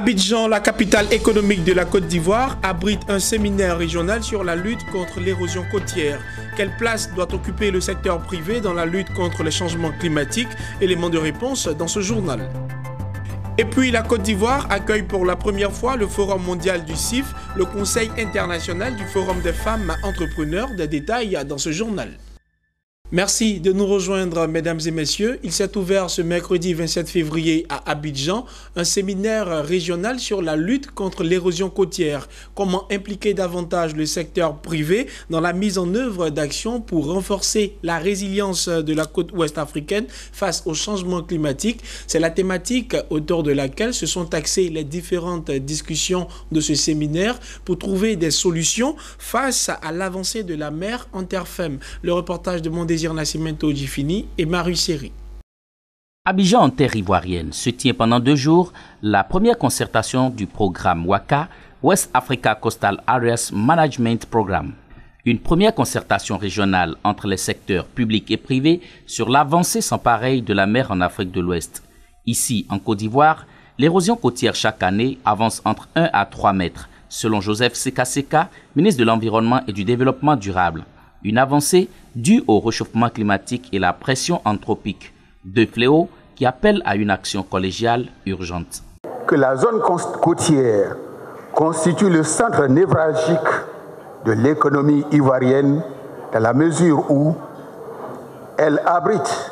Abidjan, la capitale économique de la Côte d'Ivoire, abrite un séminaire régional sur la lutte contre l'érosion côtière. Quelle place doit occuper le secteur privé dans la lutte contre les changements climatiques? Élément de réponse dans ce journal. Et puis la Côte d'Ivoire accueille pour la première fois le Forum mondial du CIF, le Conseil international du Forum des femmes entrepreneurs. Des détails dans ce journal. Merci de nous rejoindre, mesdames et messieurs. Il s'est ouvert ce mercredi 27 février à Abidjan un séminaire régional sur la lutte contre l'érosion côtière. Comment impliquer davantage le secteur privé dans la mise en œuvre d'actions pour renforcer la résilience de la côte ouest africaine face au changement climatique. C'est la thématique autour de laquelle se sont axées les différentes discussions de ce séminaire pour trouver des solutions face à l'avancée de la mer en terre ferme. Le reportage de Mondésir Nascimento Gifini et Marie Seri. Abidjan en terre ivoirienne se tient pendant 2 jours la première concertation du programme WACA, West Africa Coastal Areas Management Programme. Une première concertation régionale entre les secteurs publics et privés sur l'avancée sans pareille de la mer en Afrique de l'Ouest. Ici, en Côte d'Ivoire, l'érosion côtière chaque année avance entre 1 à 3 mètres, selon Joseph Sekaseka, ministre de l'Environnement et du Développement durable. Une avancée due au réchauffement climatique et la pression anthropique, 2 fléaux qui appellent à une action collégiale urgente. Que la zone côtière constitue le centre névralgique de l'économie ivoirienne dans la mesure où elle abrite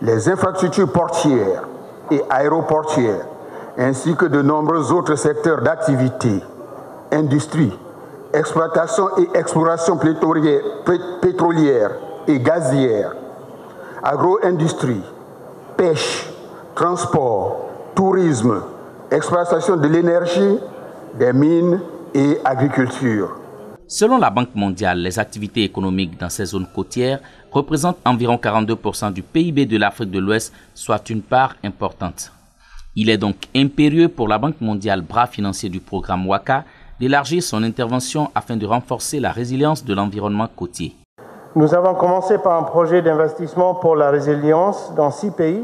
les infrastructures portières et aéroportières ainsi que de nombreux autres secteurs d'activité, industrie, exploitation et exploration pétrolière et gazière, agro-industrie, pêche, transport, tourisme, exploitation de l'énergie, des mines et agriculture. Selon la Banque mondiale, les activités économiques dans ces zones côtières représentent environ 42% du PIB de l'Afrique de l'Ouest, soit une part importante. Il est donc impérieux pour la Banque mondiale, bras financier du programme WACA, d'élargir son intervention afin de renforcer la résilience de l'environnement côtier. Nous avons commencé par un projet d'investissement pour la résilience dans 6 pays,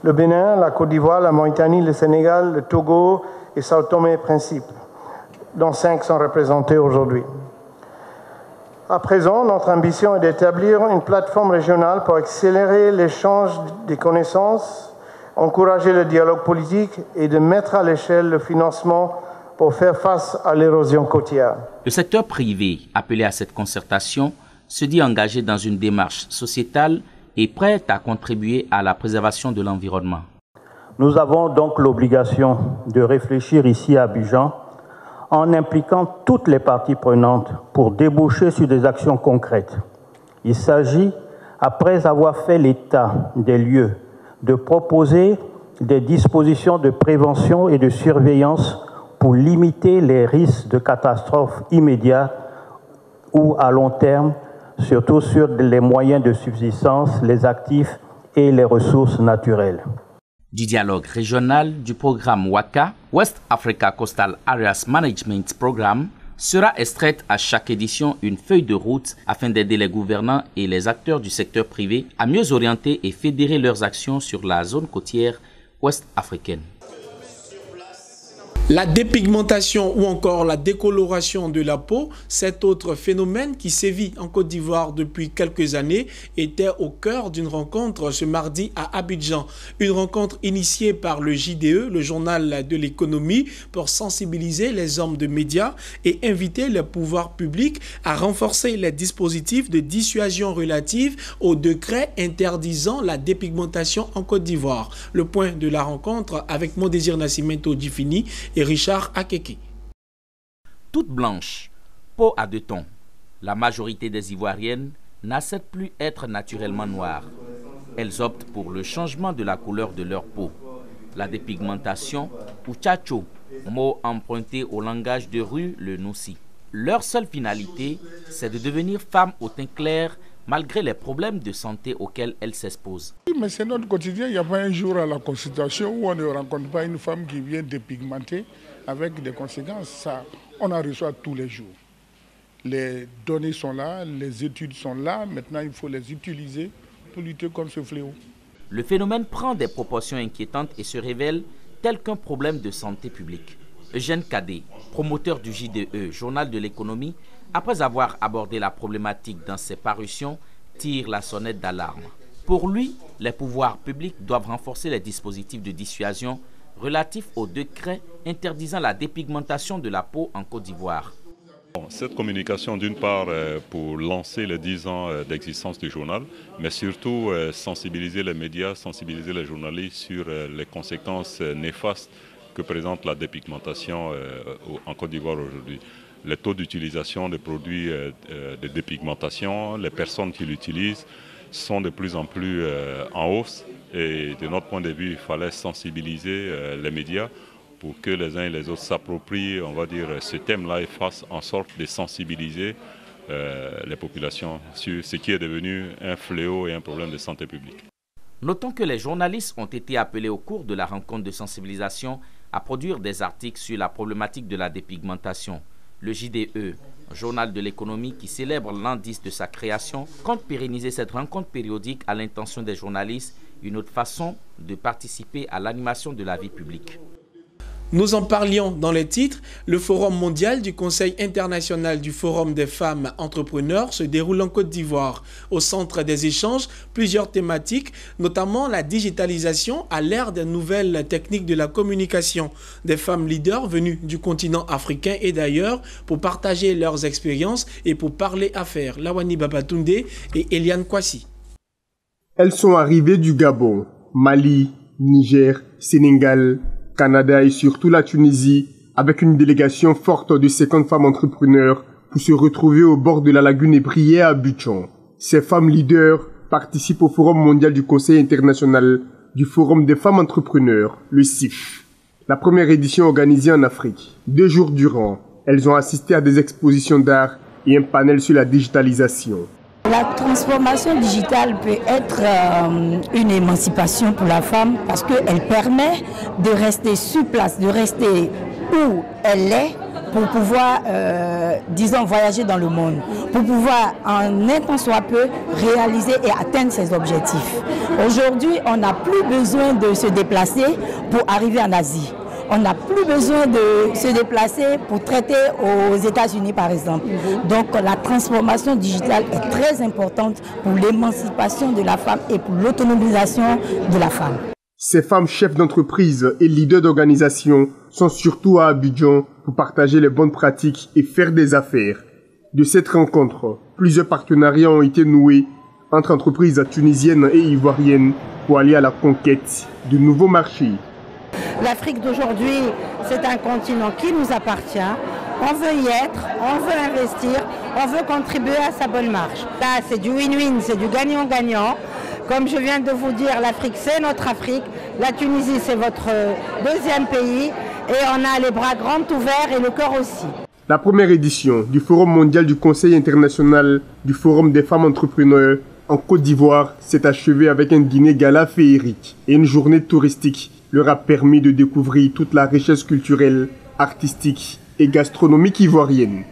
le Bénin, la Côte d'Ivoire, la Mauritanie, le Sénégal, le Togo et Sao Tomé et Principe, dont 5 sont représentés aujourd'hui. À présent, notre ambition est d'établir une plateforme régionale pour accélérer l'échange des connaissances, encourager le dialogue politique et de mettre à l'échelle le financement pour faire face à l'érosion côtière. Le secteur privé, appelé à cette concertation, se dit engagé dans une démarche sociétale et prêt à contribuer à la préservation de l'environnement. Nous avons donc l'obligation de réfléchir ici à Abidjan en impliquant toutes les parties prenantes pour déboucher sur des actions concrètes. Il s'agit, après avoir fait l'état des lieux, de proposer des dispositions de prévention et de surveillance pour limiter les risques de catastrophes immédiats ou à long terme, surtout sur les moyens de subsistance, les actifs et les ressources naturelles. Du dialogue régional du programme WACA, West Africa Coastal Areas Management Programme, sera extraite à chaque édition une feuille de route afin d'aider les gouvernants et les acteurs du secteur privé à mieux orienter et fédérer leurs actions sur la zone côtière ouest africaine. La dépigmentation ou encore la décoloration de la peau, cet autre phénomène qui sévit en Côte d'Ivoire depuis quelques années, était au cœur d'une rencontre ce mardi à Abidjan. Une rencontre initiée par le JDE, le journal de l'économie, pour sensibiliser les hommes de médias et inviter les pouvoirs publics à renforcer les dispositifs de dissuasion relatifs au décret interdisant la dépigmentation en Côte d'Ivoire. Le point de la rencontre avec Mondésir Nascimento Gifini et Richard Akeke. Toute blanche, peau à 2 tons, la majorité des Ivoiriennes n'acceptent plus être naturellement noires. Elles optent pour le changement de la couleur de leur peau. La dépigmentation, ou tchatcho, mot emprunté au langage de rue, le noussi. Leur seule finalité, c'est de devenir femmes au teint clair malgré les problèmes de santé auxquels elles s'exposent. Mais c'est notre quotidien. Il n'y a pas un jour à la consultation où on ne rencontre pas une femme qui vient dépigmenter avec des conséquences. Ça, on en reçoit tous les jours. Les données sont là, les études sont là. Maintenant, il faut les utiliser pour lutter contre ce fléau. Le phénomène prend des proportions inquiétantes et se révèle tel qu'un problème de santé publique. Eugène Kadé, promoteur du JDE, Journal de l'économie, après avoir abordé la problématique dans ses parutions, tire la sonnette d'alarme. Pour lui, les pouvoirs publics doivent renforcer les dispositifs de dissuasion relatifs au décret interdisant la dépigmentation de la peau en Côte d'Ivoire. Cette communication, d'une part, pour lancer les 10 ans d'existence du journal, mais surtout sensibiliser les médias, sensibiliser les journalistes sur les conséquences néfastes que présente la dépigmentation en Côte d'Ivoire aujourd'hui. Les taux d'utilisation des produits de dépigmentation, les personnes qui l'utilisent sont de plus en plus en hausse. Et de notre point de vue, il fallait sensibiliser les médias pour que les uns et les autres s'approprient, on va dire, ce thème-là et fassent en sorte de sensibiliser les populations sur ce qui est devenu un fléau et un problème de santé publique. Notons que les journalistes ont été appelés au cours de la rencontre de sensibilisation à produire des articles sur la problématique de la dépigmentation. Le JDE, Journal de l'économie qui célèbre l'an 10 de sa création, compte pérenniser cette rencontre périodique à l'intention des journalistes, une autre façon de participer à l'animation de la vie publique. Nous en parlions dans les titres. Le Forum mondial du Conseil international du Forum des femmes entrepreneurs se déroule en Côte d'Ivoire. Au centre des échanges, plusieurs thématiques, notamment la digitalisation à l'ère des nouvelles techniques de la communication. Des femmes leaders venues du continent africain et d'ailleurs pour partager leurs expériences et pour parler affaires. Lawani Babatunde et Eliane Kwasi. Elles sont arrivées du Gabon, Mali, Niger, Sénégal, Canada et surtout la Tunisie, avec une délégation forte de 50 femmes entrepreneurs pour se retrouver au bord de la lagune et briller à Abidjan. Ces femmes leaders participent au Forum mondial du Conseil international du Forum des femmes entrepreneurs, le CIF. La première édition organisée en Afrique. 2 jours durant, elles ont assisté à des expositions d'art et un panel sur la digitalisation. La transformation digitale peut être une émancipation pour la femme parce qu'elle permet de rester sur place, de rester où elle est pour pouvoir, disons, voyager dans le monde, pour pouvoir, en un temps soit peu, réaliser et atteindre ses objectifs. Aujourd'hui, on n'a plus besoin de se déplacer pour arriver en Asie. On n'a plus besoin de se déplacer pour traiter aux États-Unis, par exemple. Donc, la transformation digitale est très importante pour l'émancipation de la femme et pour l'autonomisation de la femme. Ces femmes chefs d'entreprise et leaders d'organisation sont surtout à Abidjan pour partager les bonnes pratiques et faire des affaires. De cette rencontre, plusieurs partenariats ont été noués entre entreprises tunisiennes et ivoiriennes pour aller à la conquête de nouveaux marchés. L'Afrique d'aujourd'hui, c'est un continent qui nous appartient. On veut y être, on veut investir, on veut contribuer à sa bonne marche. Là, c'est du win-win, c'est du gagnant-gagnant. Comme je viens de vous dire, l'Afrique, c'est notre Afrique. La Tunisie, c'est votre deuxième pays. Et on a les bras grands ouverts et le cœur aussi. La première édition du Forum mondial du Conseil international du Forum des femmes entrepreneurs en Côte d'Ivoire s'est achevée avec un dîner gala féerique et une journée touristique leur a permis de découvrir toute la richesse culturelle, artistique et gastronomique ivoirienne.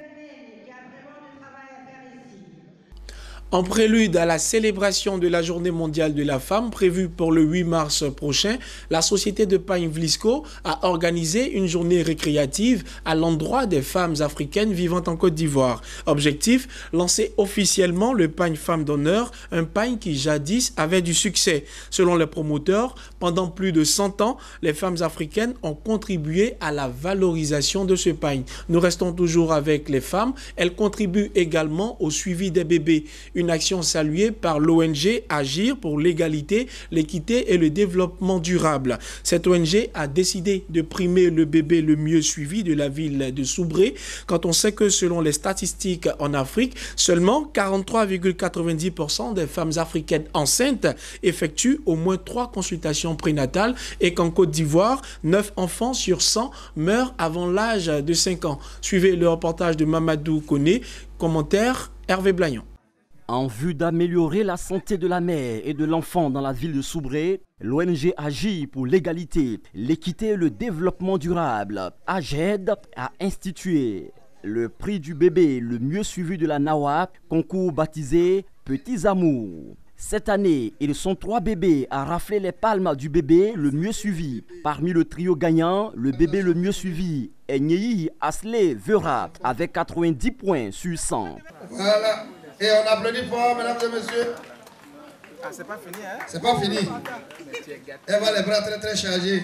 En prélude à la célébration de la Journée mondiale de la femme prévue pour le 8 mars prochain, la société de pain Vlisco a organisé une journée récréative à l'endroit des femmes africaines vivant en Côte d'Ivoire. Objectif, lancer officiellement le pain Femme d'honneur, un pain qui jadis avait du succès. Selon les promoteurs, pendant plus de 100 ans, les femmes africaines ont contribué à la valorisation de ce pain. Nous restons toujours avec les femmes. Elles contribuent également au suivi des bébés. Une action saluée par l'ONG Agir pour l'égalité, l'équité et le développement durable. Cette ONG a décidé de primer le bébé le mieux suivi de la ville de Soubré, quand on sait que selon les statistiques en Afrique, seulement 43,90% des femmes africaines enceintes effectuent au moins 3 consultations prénatales et qu'en Côte d'Ivoire, 9 enfants sur 100 meurent avant l'âge de 5 ans. Suivez le reportage de Mamadou Koné, commentaire Hervé Blayon. En vue d'améliorer la santé de la mère et de l'enfant dans la ville de Soubré, l'ONG Agit pour l'égalité, l'équité et le développement durable, AGED, a institué le prix du bébé le mieux suivi de la NAWA, concours baptisé Petits Amours. Cette année, ils sont 3 bébés à rafler les palmes du bébé le mieux suivi. Parmi le trio gagnant, le bébé le mieux suivi est Nyeyi Asley Vera avec 90 points sur 100. Voilà. Et on applaudit fort, mesdames et messieurs. Ah, c'est pas fini, hein? C'est pas fini. Elle va les bras très très chargés.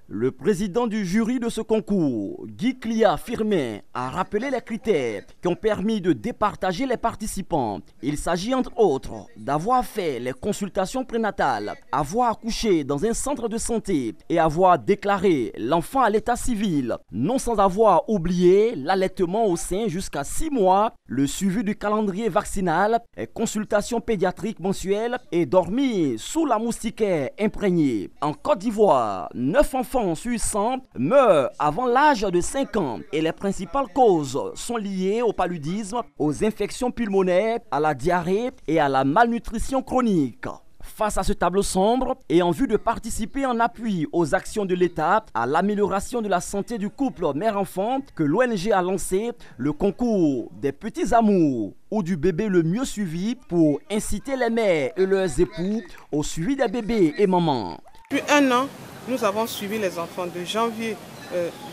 Le président du jury de ce concours, Guy Clia Firmin, a rappelé les critères qui ont permis de départager les participants. Il s'agit entre autres d'avoir fait les consultations prénatales, avoir accouché dans un centre de santé et avoir déclaré l'enfant à l'état civil, non sans avoir oublié l'allaitement au sein jusqu'à 6 mois, le suivi du calendrier vaccinal, consultation pédiatrique mensuelle et dormir sous la moustiquaire imprégnée. En Côte d'Ivoire, 9 enfants sur 100 meurent avant l'âge de 5 ans et les principales causes sont liées au paludisme, aux infections pulmonaires, à la diarrhée et à la malnutrition chronique. Face à ce tableau sombre et en vue de participer en appui aux actions de l'État à l'amélioration de la santé du couple mère-enfant que l'ONG a lancé le concours des petits amours ou du bébé le mieux suivi pour inciter les mères et leurs époux au suivi des bébés et mamans. Depuis 1 an, nous avons suivi les enfants de janvier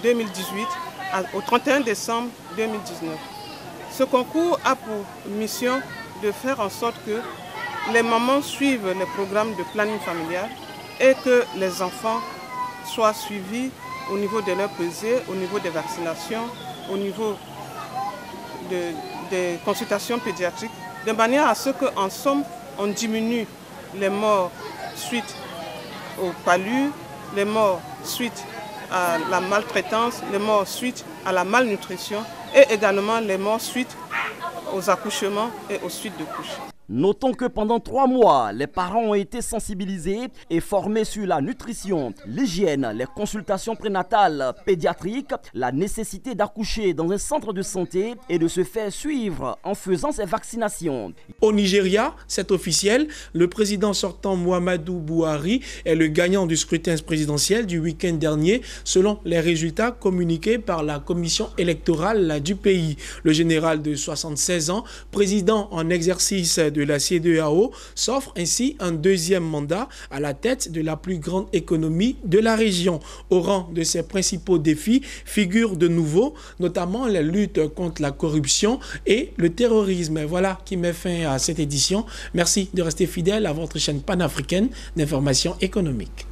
2018 au 31 décembre 2019. Ce concours a pour mission de faire en sorte que les mamans suivent les programmes de planning familial et que les enfants soient suivis au niveau de leur pesée, au niveau des vaccinations, au niveau des consultations pédiatriques, de manière à ce qu'en somme, on diminue les morts suite au palu, les morts suite à la maltraitance, les morts suite à la malnutrition et également les morts suite aux accouchements et aux suites de couches. Notons que pendant 3 mois, les parents ont été sensibilisés et formés sur la nutrition, l'hygiène, les consultations prénatales pédiatriques, la nécessité d'accoucher dans un centre de santé et de se faire suivre en faisant ses vaccinations. Au Nigeria, c'est officiel, le président sortant Muhammadu Buhari est le gagnant du scrutin présidentiel du week-end dernier selon les résultats communiqués par la commission électorale du pays. Le général de 76 ans, président en exercice de la CEDEAO, s'offre ainsi un 2e mandat à la tête de la plus grande économie de la région. Au rang de ses principaux défis figurent de nouveau, notamment la lutte contre la corruption et le terrorisme. Voilà qui met fin à cette édition. Merci de rester fidèle à votre chaîne panafricaine d'information économique.